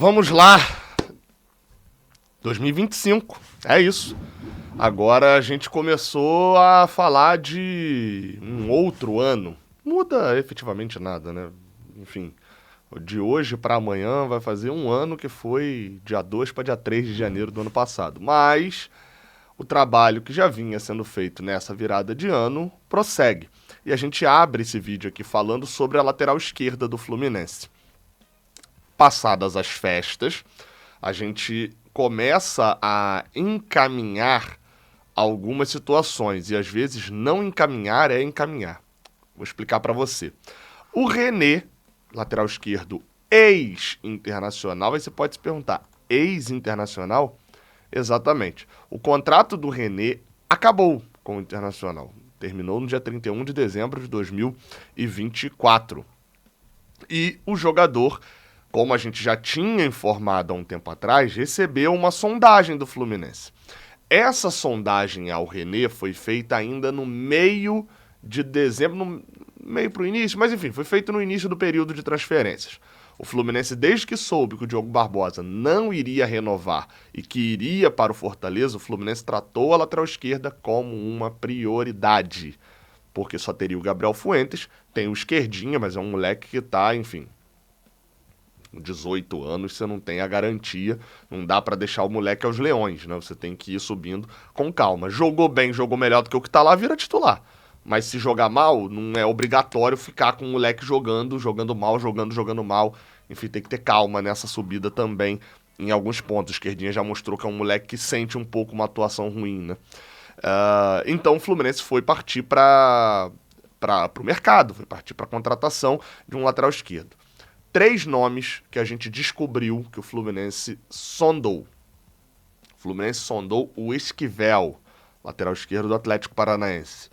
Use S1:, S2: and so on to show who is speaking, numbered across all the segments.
S1: Vamos lá, 2025, é isso. Agora a gente começou a falar de um outro ano. Muda efetivamente nada, né? Enfim, de hoje para amanhã vai fazer um ano que foi dia 2 para dia 3 de janeiro do ano passado. Mas o trabalho que já vinha sendo feito nessa virada de ano prossegue. E a gente abre esse vídeo aqui falando sobre a lateral esquerda do Fluminense. Passadas as festas, a gente começa a encaminhar algumas situações. E às vezes não encaminhar é encaminhar. Vou explicar para você. O René, lateral esquerdo ex-internacional, aí você pode se perguntar, ex-internacional? Exatamente. O contrato do René acabou com o Internacional. Terminou no dia 31 de dezembro de 2024. E o jogador, como a gente já tinha informado há um tempo atrás, recebeu uma sondagem do Fluminense. Essa sondagem ao René foi feita ainda no meio de dezembro, no meio para o início, mas enfim, foi feito no início do período de transferências. O Fluminense, desde que soube que o Diogo Barbosa não iria renovar e que iria para o Fortaleza, o Fluminense tratou a lateral esquerda como uma prioridade. Porque só teria o Gabriel Fuentes, tem o Esquerdinha, mas é um moleque que tá, enfim, 18 anos, você não tem a garantia, não dá pra deixar o moleque aos leões, né? Você tem que ir subindo com calma. Jogou bem, jogou melhor do que o que tá lá, vira titular. Mas se jogar mal, não é obrigatório ficar com o moleque jogando mal. Enfim, tem que ter calma nessa subida também, em alguns pontos. O Esquerdinha já mostrou que é um moleque que sente um pouco uma atuação ruim, né? Então o Fluminense foi partir para o mercado, foi partir para a contratação de um lateral esquerdo. 3 nomes que a gente descobriu que o Fluminense sondou. O Fluminense sondou o Esquivel, lateral esquerdo do Atlético Paranaense.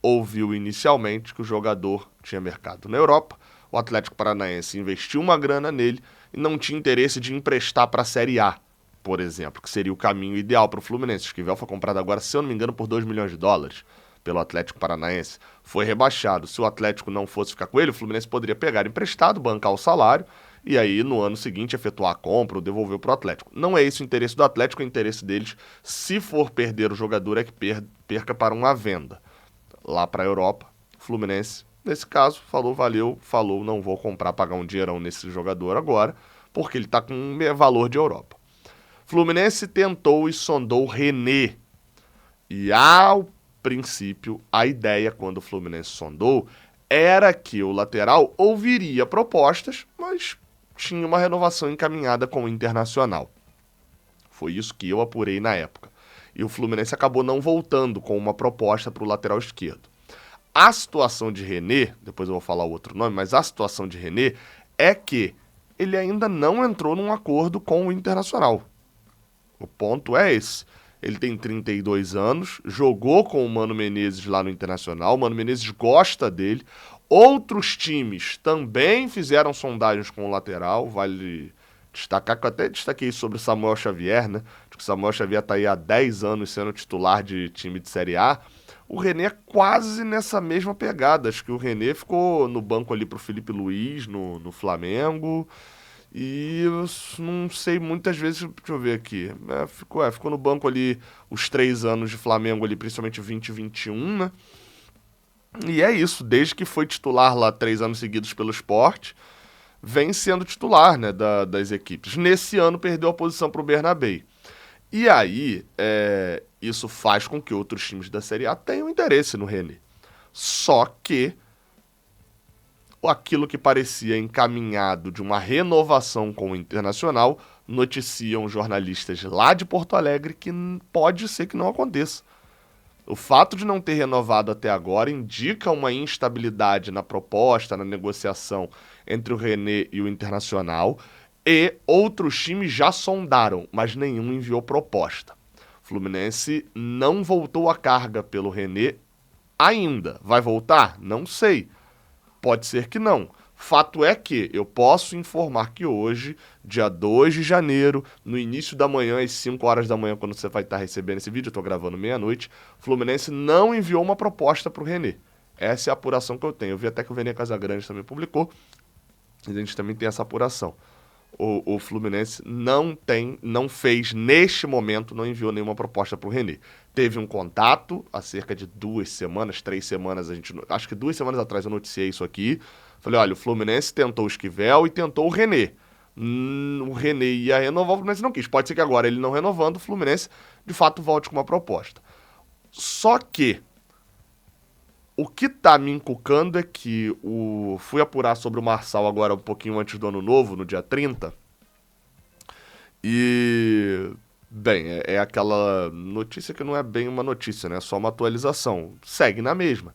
S1: Ouviu inicialmente que o jogador tinha mercado na Europa, o Atlético Paranaense investiu uma grana nele e não tinha interesse de emprestar para a Série A, por exemplo, que seria o caminho ideal para o Fluminense. O Esquivel foi comprado agora, se eu não me engano, por US$ 2 milhões pelo Atlético Paranaense. Foi rebaixado. Se o Atlético não fosse ficar com ele, o Fluminense poderia pegar emprestado, bancar o salário e aí no ano seguinte efetuar a compra ou devolver para o Atlético. Não é esse o interesse do Atlético, o interesse deles, se for perder o jogador, é que perca para uma venda. Lá para a Europa, o Fluminense, nesse caso, falou, valeu, falou, não vou comprar, pagar um dinheirão nesse jogador agora, porque ele está com valor de Europa. Fluminense tentou e sondou René. E ao princípio, a ideia, quando o Fluminense sondou, era que o lateral ouviria propostas, mas tinha uma renovação encaminhada com o Internacional. Foi isso que eu apurei na época. E o Fluminense acabou não voltando com uma proposta para o lateral esquerdo. A situação de René, depois eu vou falar o outro nome, mas a situação de René é que ele ainda não entrou num acordo com o Internacional. O ponto é esse. Ele tem 32 anos, jogou com o Mano Menezes lá no Internacional, o Mano Menezes gosta dele. Outros times também fizeram sondagens com o lateral, vale destacar, que eu até destaquei sobre o Samuel Xavier, né? Acho que o Samuel Xavier está aí há 10 anos sendo titular de time de Série A. O René é quase nessa mesma pegada, acho que o René ficou no banco ali pro Felipe Luiz, no Flamengo. E eu não sei, muitas vezes, deixa eu ver aqui, ficou no banco ali os 3 anos de Flamengo ali, principalmente 20 e 21, né? E é isso, desde que foi titular lá 3 anos seguidos pelo Sport, vem sendo titular, né, das equipes. Nesse ano perdeu a posição para o Bernabéu. E aí, isso faz com que outros times da Série A tenham interesse no René. Só que aquilo que parecia encaminhado de uma renovação com o Internacional, noticiam jornalistas lá de Porto Alegre que pode ser que não aconteça. O fato de não ter renovado até agora indica uma instabilidade na proposta, na negociação entre o René e o Internacional, e outros times já sondaram, mas nenhum enviou proposta. O Fluminense não voltou a carga pelo René ainda. Vai voltar? Não sei. Pode ser que não. Fato é que eu posso informar que hoje, dia 2 de janeiro, no início da manhã, às 5 horas da manhã, quando você vai estar recebendo esse vídeo, eu estou gravando meia-noite, o Fluminense não enviou uma proposta para o René. Essa é a apuração que eu tenho. Eu vi até que o Vene Casagrande também publicou, e a gente também tem essa apuração. o Fluminense não fez, neste momento, não enviou nenhuma proposta para o René. Teve um contato há cerca de 2 semanas, 3 semanas, acho que 2 semanas atrás eu noticiei isso aqui. Falei, olha, o Fluminense tentou o Esquivel e tentou o René. O René ia renovar, o Fluminense não quis. Pode ser que agora ele não renovando, o Fluminense de fato volte com uma proposta. Só que o que tá me encucando é que fui apurar sobre o Marçal agora um pouquinho antes do Ano Novo, no dia 30. E, bem, é aquela notícia que não é bem uma notícia, né? É só uma atualização. Segue na mesma.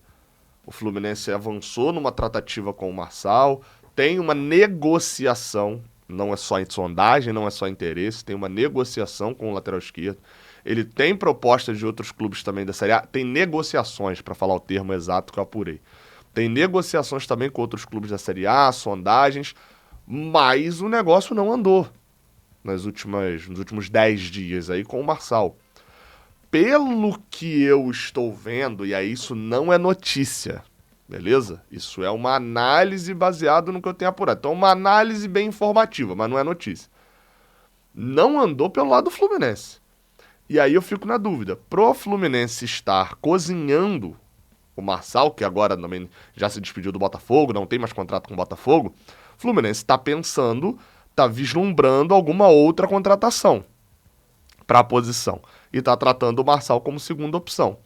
S1: O Fluminense avançou numa tratativa com o Marçal, tem uma negociação, não é só em sondagem, não é só interesse, tem uma negociação com o lateral esquerdo. Ele tem propostas de outros clubes também da Série A. Tem negociações, para falar o termo exato que eu apurei. Tem negociações também com outros clubes da Série A, sondagens, mas o negócio não andou nos últimos 10 dias aí com o Marçal. Pelo que eu estou vendo, e aí isso não é notícia, beleza? Isso é uma análise baseada no que eu tenho apurado. Então, uma análise bem informativa, mas não é notícia. Não andou pelo lado do Fluminense. E aí eu fico na dúvida, pro Fluminense estar cozinhando o Marçal, que agora também já se despediu do Botafogo, não tem mais contrato com o Botafogo, o Fluminense está pensando, está vislumbrando alguma outra contratação para a posição. E está tratando o Marçal como segunda opção.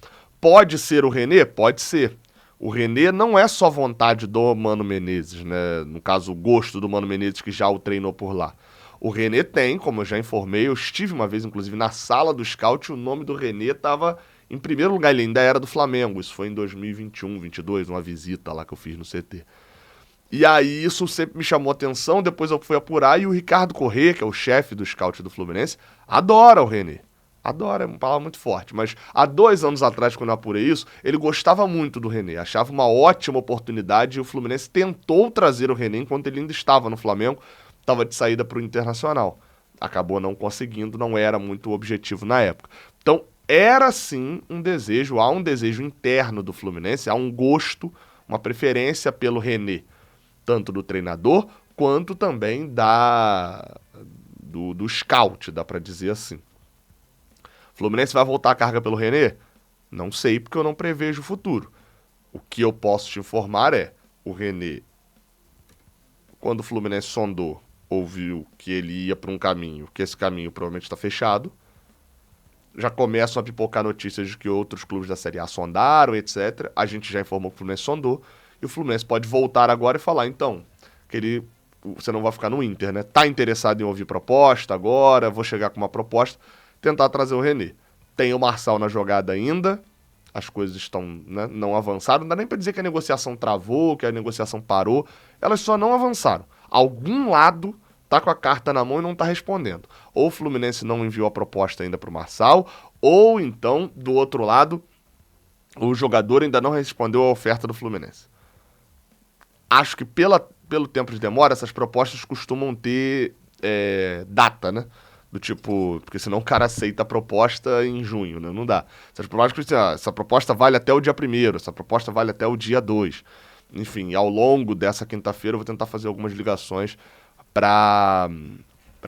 S1: Pode ser o René? Pode ser. O René não é só vontade do Mano Menezes, né? No caso, o gosto do Mano Menezes, que já o treinou por lá. O René tem, como eu já informei, eu estive uma vez, inclusive, na sala do scout, o nome do René estava em primeiro lugar, ele ainda era do Flamengo, isso foi em 2021, 2022, uma visita lá que eu fiz no CT. E aí isso sempre me chamou atenção, depois eu fui apurar, e o Ricardo Corrêa, que é o chefe do scout do Fluminense, adora o René. Adora, é uma palavra muito forte, mas há 2 anos atrás, quando eu apurei isso, ele gostava muito do René, achava uma ótima oportunidade, e o Fluminense tentou trazer o René enquanto ele ainda estava no Flamengo, estava de saída para o Internacional. Acabou não conseguindo, não era muito o objetivo na época. Então, era sim um desejo, há um desejo interno do Fluminense, há um gosto, uma preferência pelo René, tanto do treinador, quanto também do scout, dá para dizer assim. O Fluminense vai voltar a carga pelo René? Não sei, porque eu não prevejo o futuro. O que eu posso te informar é, o René, quando o Fluminense sondou, ouviu que ele ia para um caminho, que esse caminho provavelmente está fechado, já começam a pipocar notícias de que outros clubes da Série A sondaram, etc. A gente já informou que o Fluminense sondou, e o Fluminense pode voltar agora e falar, então, que você não vai ficar no Inter, né? Tá interessado em ouvir proposta agora, vou chegar com uma proposta, tentar trazer o René. Tem o Marçal na jogada ainda, as coisas estão, né, não avançaram, não dá nem para dizer que a negociação travou, que a negociação parou, elas só não avançaram. Algum lado tá com a carta na mão e não tá respondendo. Ou o Fluminense não enviou a proposta ainda pro Marçal, ou então, do outro lado, o jogador ainda não respondeu a oferta do Fluminense. Acho que pelo tempo de demora, essas propostas costumam ter data, né? Do tipo, porque senão o cara aceita a proposta em junho, né? Não dá. Essa proposta vale até o dia 1º, essa proposta vale até o dia 2. Enfim, ao longo dessa quinta-feira eu vou tentar fazer algumas ligações para,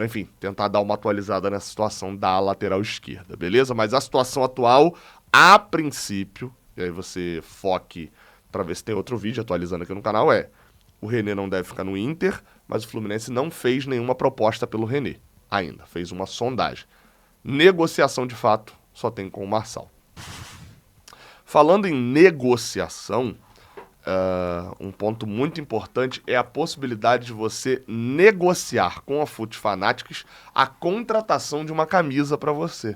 S1: enfim, tentar dar uma atualizada nessa situação da lateral esquerda, beleza? Mas a situação atual, a princípio, e aí você foque para ver se tem outro vídeo atualizando aqui no canal, o René não deve ficar no Inter, mas o Fluminense não fez nenhuma proposta pelo René ainda, fez uma sondagem. Negociação, de fato, só tem com o Marçal. Falando em negociação, um ponto muito importante é a possibilidade de você negociar com a Foot Fanatics a contratação de uma camisa para você.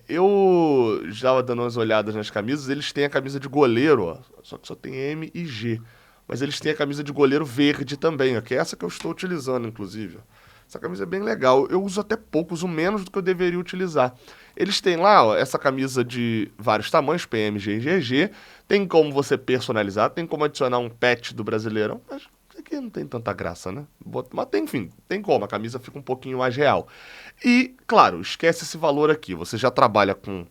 S1: Eu já estava dando umas olhadas nas camisas, eles têm a camisa de goleiro, ó, só que só tem M e G, mas eles têm a camisa de goleiro verde também, ó, que é essa que eu estou utilizando, inclusive. Essa camisa é bem legal, eu uso até pouco, uso menos do que eu deveria utilizar. Eles têm lá, ó, essa camisa de vários tamanhos, PMG e GG, tem como você personalizar, tem como adicionar um patch do Brasileirão, mas isso aqui não tem tanta graça, né? Mas tem, enfim, tem como, a camisa fica um pouquinho mais real. E, claro, esquece esse valor aqui, você já trabalha com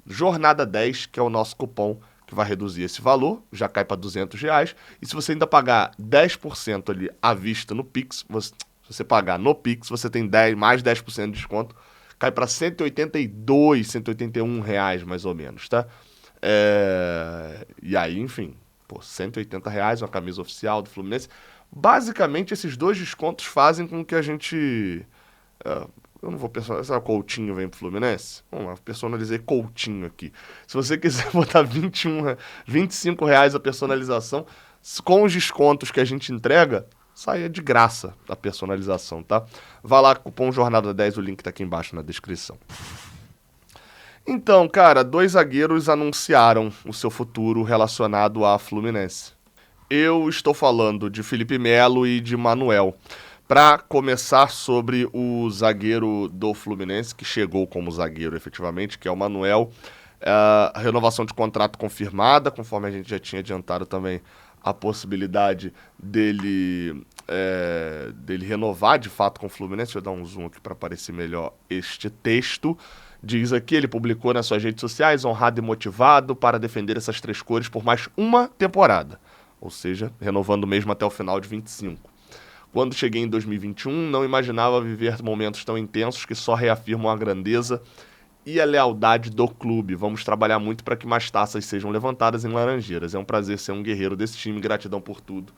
S1: Jornada 10, que é o nosso cupom que vai reduzir esse valor, já cai para R$200, e se você ainda pagar 10% ali à vista no Pix, você Se você pagar no Pix, você tem 10, mais 10% de desconto. Cai para 182, 181 reais, mais ou menos, tá? E aí, enfim, pô, 180 reais, uma camisa oficial do Fluminense. Basicamente, esses dois descontos fazem com que a gente... eu não vou personalizar. Sabe, Coutinho vem pro Fluminense? Vamos lá, personalizei Coutinho aqui. Se você quiser botar 25 reais a personalização, com os descontos que a gente entrega, sai de graça a personalização, tá? Vai lá, cupom Jornada 10, o link tá aqui embaixo na descrição. Então, cara, 2 zagueiros anunciaram o seu futuro relacionado à Fluminense. Eu estou falando de Felipe Melo e de Manuel. Para começar sobre o zagueiro do Fluminense, que chegou como zagueiro efetivamente, que é o Manuel, a renovação de contrato confirmada, conforme a gente já tinha adiantado também a possibilidade dele renovar de fato com o Fluminense. Deixa eu dar um zoom aqui para aparecer melhor este texto. Diz aqui, ele publicou nas suas redes sociais, honrado e motivado para defender essas 3 cores por mais uma temporada. Ou seja, renovando mesmo até o final de 25. Quando cheguei em 2021, não imaginava viver momentos tão intensos que só reafirmam a grandeza e a lealdade do clube. Vamos trabalhar muito para que mais taças sejam levantadas em Laranjeiras. É um prazer ser um guerreiro desse time. Gratidão por tudo.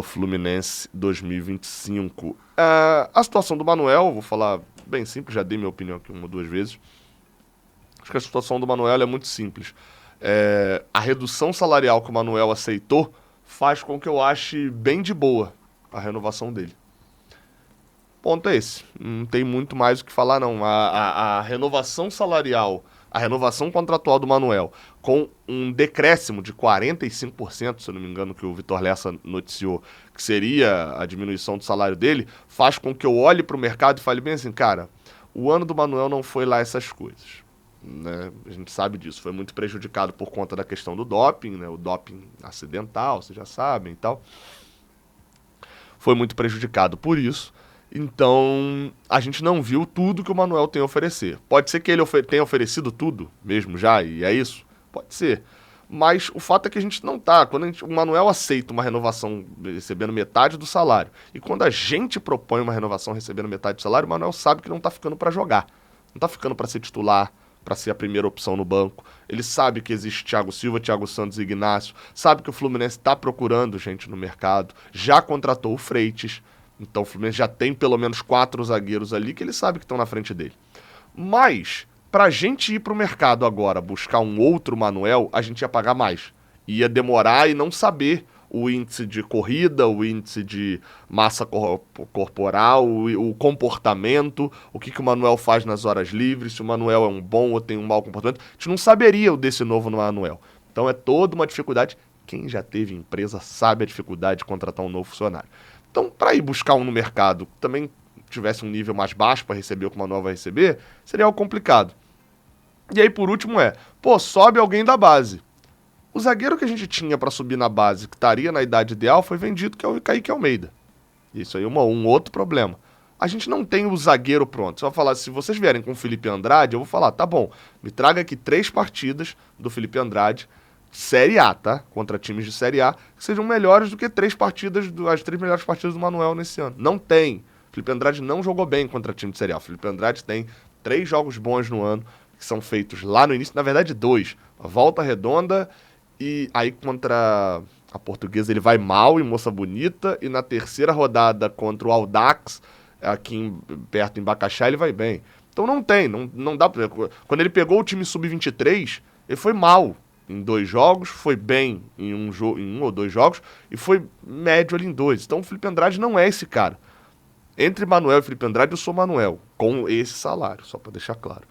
S1: @Fluminense 2025. A situação do Manuel, vou falar bem simples, já dei minha opinião aqui 1 ou 2 vezes. Acho que a situação do Manuel é muito simples. A redução salarial que o Manuel aceitou faz com que eu ache bem de boa a renovação dele. Ponto é esse. Não tem muito mais o que falar, não. A renovação salarial, a renovação contratual do Manuel, com um decréscimo de 45%, se eu não me engano, que o Vitor Lessa noticiou, que seria a diminuição do salário dele, faz com que eu olhe para o mercado e fale bem assim, cara, o ano do Manuel não foi lá essas coisas. Né? A gente sabe disso. Foi muito prejudicado por conta da questão do doping, né? O doping acidental, vocês já sabem e tal. Foi muito prejudicado por isso. Então, a gente não viu tudo que o Manuel tem a oferecer. Pode ser que ele tenha oferecido tudo mesmo já, e é isso? Pode ser. Mas o fato é que a gente não tá. Quando o Manuel aceita uma renovação recebendo metade do salário, e quando a gente propõe uma renovação recebendo metade do salário, o Manuel sabe que não tá ficando para jogar. Não tá ficando para ser titular, para ser a primeira opção no banco. Ele sabe que existe Thiago Silva, Thiago Santos e Ignacio. Sabe que o Fluminense está procurando gente no mercado. Já contratou o Freitas. Então o Fluminense já tem pelo menos 4 zagueiros ali que ele sabe que estão na frente dele. Mas, pra gente ir pro mercado agora buscar um outro Manuel, a gente ia pagar mais. Ia demorar e não saber o índice de corrida, o índice de massa corporal, o comportamento, o que o Manuel faz nas horas livres, se o Manuel é um bom ou tem um mau comportamento. A gente não saberia o desse novo Manuel. Então é toda uma dificuldade. Quem já teve empresa sabe a dificuldade de contratar um novo funcionário. Então, para ir buscar um no mercado que também tivesse um nível mais baixo para receber o que o Manuel vai receber, seria algo complicado. E aí, por último, sobe alguém da base. O zagueiro que a gente tinha para subir na base, que estaria na idade ideal, foi vendido, que é o Kaique Almeida. Isso aí é um outro problema. A gente não tem o zagueiro pronto. Você vai falar, se vocês vierem com o Felipe Andrade, eu vou falar, tá bom, me traga aqui 3 partidas do Felipe Andrade, Série A, tá? Contra times de Série A, que sejam melhores do que as 3 melhores partidas do Manuel nesse ano. Não tem. O Felipe Andrade não jogou bem contra time de Série A. O Felipe Andrade tem 3 jogos bons no ano, que são feitos lá no início, na verdade 2. A Volta Redonda e aí contra a Portuguesa ele vai mal em Moça Bonita, e na terceira rodada contra o Audax, aqui perto em Bacaxá, ele vai bem. Então não dá pra... Quando ele pegou o time sub-23, ele foi mal em 2 jogos, foi bem em um ou 2 jogos, e foi médio ali em 2. Então o Felipe Andrade não é esse cara. Entre Manuel e Felipe Andrade, eu sou Manuel, com esse salário, só para deixar claro.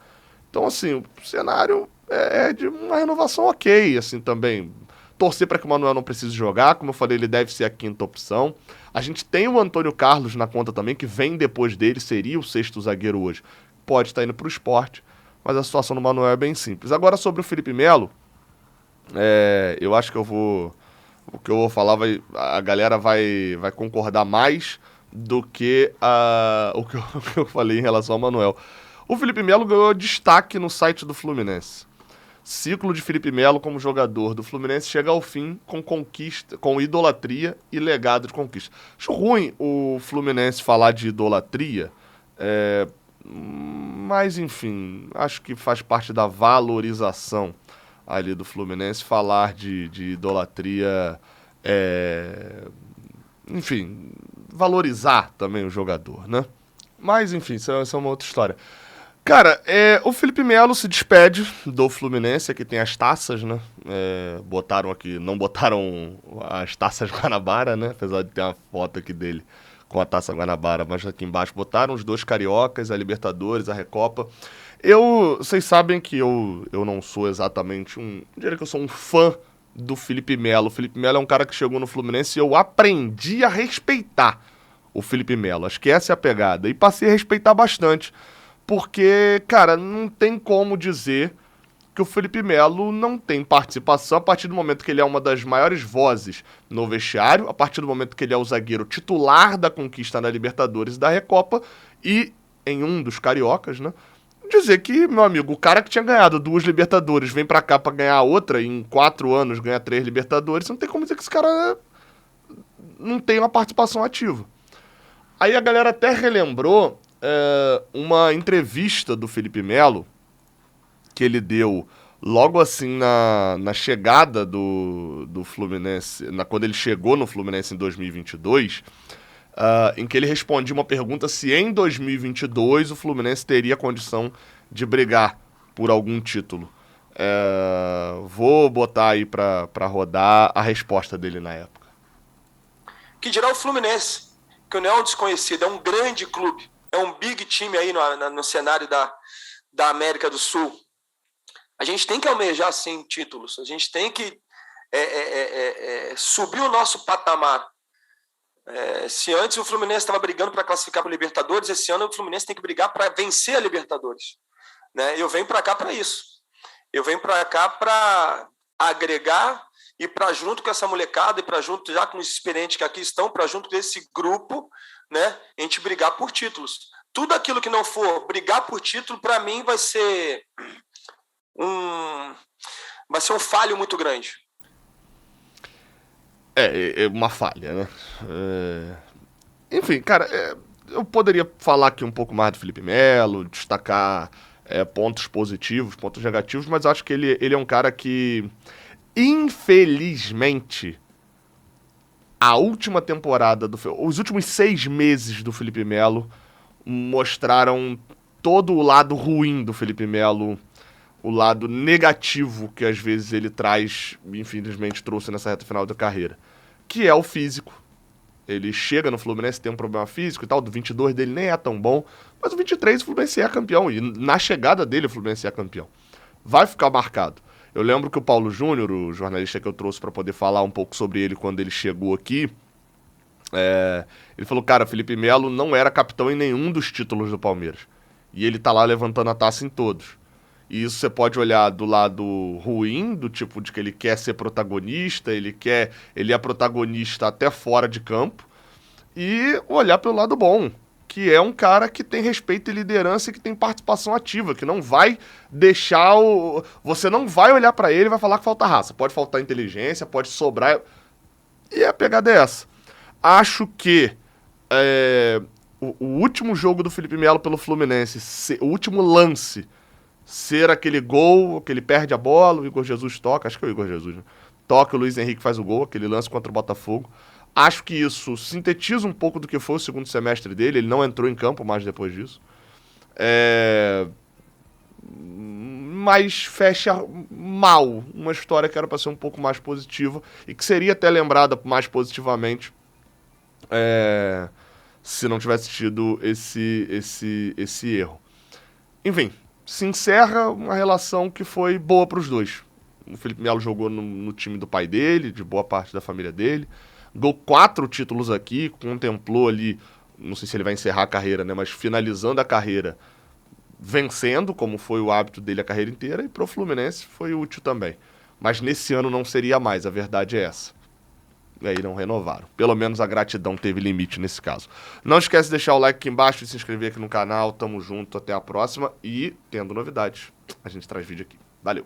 S1: Então, assim, o cenário é de uma renovação ok, assim, também. Torcer para que o Manuel não precise jogar, como eu falei, ele deve ser a 5ª opção. A gente tem o Antônio Carlos na conta também, que vem depois dele, seria o 6º zagueiro hoje. Pode estar indo para o esporte, mas a situação do Manuel é bem simples. Agora, sobre o Felipe Melo, eu acho que o que eu vou falar, a galera vai concordar mais do que o que eu falei em relação ao Manuel. O Felipe Melo ganhou destaque no site do Fluminense. Ciclo de Felipe Melo como jogador do Fluminense chega ao fim com conquista, com idolatria e legado de conquista. Acho ruim o Fluminense falar de idolatria, mas enfim, acho que faz parte da valorização ali do Fluminense falar de idolatria, enfim, valorizar também o jogador, né? Mas enfim, isso é uma outra história. Cara, o Felipe Melo se despede do Fluminense, aqui tem as taças, né? Botaram aqui, não botaram as taças Guanabara, né? Apesar de ter uma foto aqui dele com a taça Guanabara, mas aqui embaixo botaram os 2 cariocas, a Libertadores, a Recopa. Vocês sabem que eu não sou exatamente eu diria que eu sou um fã do Felipe Melo. O Felipe Melo é um cara que chegou no Fluminense e eu aprendi a respeitar o Felipe Melo. Acho que essa é a pegada. E passei a respeitar bastante. Porque, cara, não tem como dizer que o Felipe Melo não tem participação a partir do momento que ele é uma das maiores vozes no vestiário, a partir do momento que ele é o zagueiro titular da conquista na Libertadores e da Recopa e em um dos cariocas, né? Dizer que, meu amigo, o cara que tinha ganhado 2 Libertadores vem pra cá pra ganhar outra e em 4 anos ganha 3 Libertadores, não tem como dizer que esse cara não tem uma participação ativa. Aí a galera até relembrou uma entrevista do Felipe Melo que ele deu logo assim na chegada do Fluminense, quando ele chegou no Fluminense em 2022, em que ele respondia uma pergunta se em 2022 o Fluminense teria condição de brigar por algum título. Vou botar aí pra rodar a resposta dele na época.
S2: Que dirá o Fluminense, que não é um desconhecido, é um grande clube. É um big time aí no cenário da América do Sul. A gente tem que almejar, sim, títulos. A gente tem que subir o nosso patamar. Se antes o Fluminense estava brigando para classificar para a Libertadores, esse ano o Fluminense tem que brigar para vencer a Libertadores. Né? Eu venho para cá para isso. Eu venho para cá para agregar e para junto com essa molecada e para junto já com os experientes que aqui estão, para junto desse grupo, né, a gente brigar por títulos. Tudo aquilo que não for brigar por título, para mim, vai ser um falho muito grande.
S1: Uma falha, né? Enfim, cara, eu poderia falar aqui um pouco mais do Felipe Melo, destacar pontos positivos, pontos negativos, mas acho que ele é um cara que, infelizmente, a última temporada, os últimos 6 meses do Felipe Melo mostraram todo o lado ruim do Felipe Melo, o lado negativo que às vezes ele traz, infelizmente trouxe nessa reta final da carreira, que é o físico. Ele chega no Fluminense, tem um problema físico e tal, do 22 dele nem é tão bom, mas o 23 o Fluminense é campeão, e na chegada dele o Fluminense é campeão. Vai ficar marcado. Eu lembro que o Paulo Júnior, o jornalista que eu trouxe para poder falar um pouco sobre ele quando ele chegou aqui, ele falou, cara, Felipe Melo não era capitão em nenhum dos títulos do Palmeiras. E ele tá lá levantando a taça em todos. E isso você pode olhar do lado ruim, do tipo de que ele quer ser protagonista, ele é protagonista até fora de campo, e olhar pelo lado bom, que é um cara que tem respeito e liderança e que tem participação ativa, que não vai deixar você não vai olhar pra ele e vai falar que falta raça. Pode faltar inteligência, pode sobrar. E a pegada é essa. Acho que o último jogo do Felipe Melo pelo Fluminense, o último lance, ser aquele gol, que ele perde a bola, o Igor Jesus toca, acho que é o Igor Jesus, né? Toca, o Luiz Henrique faz o gol, aquele lance contra o Botafogo. Acho que isso sintetiza um pouco do que foi o segundo semestre dele, ele não entrou em campo mais depois disso. Mas fecha mal uma história que era para ser um pouco mais positiva e que seria até lembrada mais positivamente se não tivesse tido esse erro. Enfim, se encerra uma relação que foi boa para os dois. O Felipe Melo jogou no time do pai dele, de boa parte da família dele, ganhou 4 títulos aqui, contemplou ali, não sei se ele vai encerrar a carreira, né, mas finalizando a carreira, vencendo, como foi o hábito dele a carreira inteira, e pro Fluminense foi útil também. Mas nesse ano não seria mais, a verdade é essa. E aí não renovaram. Pelo menos a gratidão teve limite nesse caso. Não esquece de deixar o like aqui embaixo e se inscrever aqui no canal. Tamo junto, até a próxima. E, tendo novidades, a gente traz vídeo aqui. Valeu!